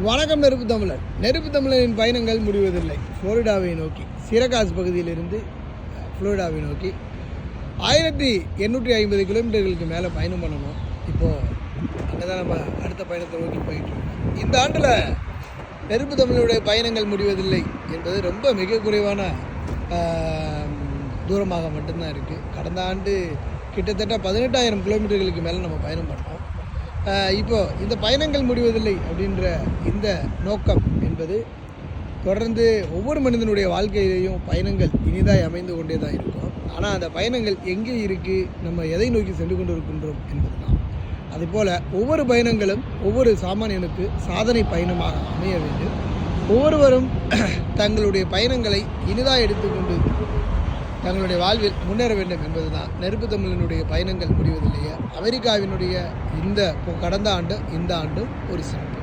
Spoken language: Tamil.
வணக்கம் நெருப்பு தமிழர். நெருப்பு தமிழரின் பயணங்கள் முடிவதில்லை. ஃப்ளோரிடாவை நோக்கி, சிரகாஸ் பகுதியிலிருந்து ஃப்ளோரிடாவை நோக்கி 1850 கிலோமீட்டர்களுக்கு மேலே பயணம் பண்ணணும். இப்போது அங்கே தான் நம்ம அடுத்த பயணத்தை நோக்கி போயிட்டுருக்கோம். இந்த ஆண்டில் நெருப்பு தமிழருடைய பயணங்கள் முடிவதில்லை என்பது ரொம்ப மிக குறைவான தூரமாக மட்டும்தான் இருக்குது. கடந்த ஆண்டு கிட்டத்தட்ட 18,000 கிலோமீட்டர்களுக்கு மேலே நம்ம பயணம் பண்ணோம். இப்போது இந்த பயணங்கள் முடிவதில்லை அப்படின்ற இந்த நோக்கம் என்பது தொடர்ந்து ஒவ்வொரு மனிதனுடைய வாழ்க்கையிலையும் பயணங்கள் இனிதாய் அமைந்து கொண்டே தான் இருக்கும். ஆனால் அந்த பயணங்கள் எங்கே இருக்குது, நம்ம எதை நோக்கி சென்று கொண்டு இருக்கின்றோம் என்பது தான். அதுபோல் ஒவ்வொரு பயணங்களும் ஒவ்வொரு சாமானியனுக்கு சாதனை பயணமாக அமைய வேண்டும். ஒவ்வொருவரும் தங்களுடைய பயணங்களை இனிதாக எடுத்துக்கொண்டு தங்களுடைய வாழ்வில் முன்னேற வேண்டும் என்பது தான் நெருப்பு தமிழனுடைய பயணங்கள் முடிவதில்லையே. அமெரிக்காவினுடைய இந்த கடந்த ஆண்டு இந்த ஆண்டும் ஒரு சிறப்பு.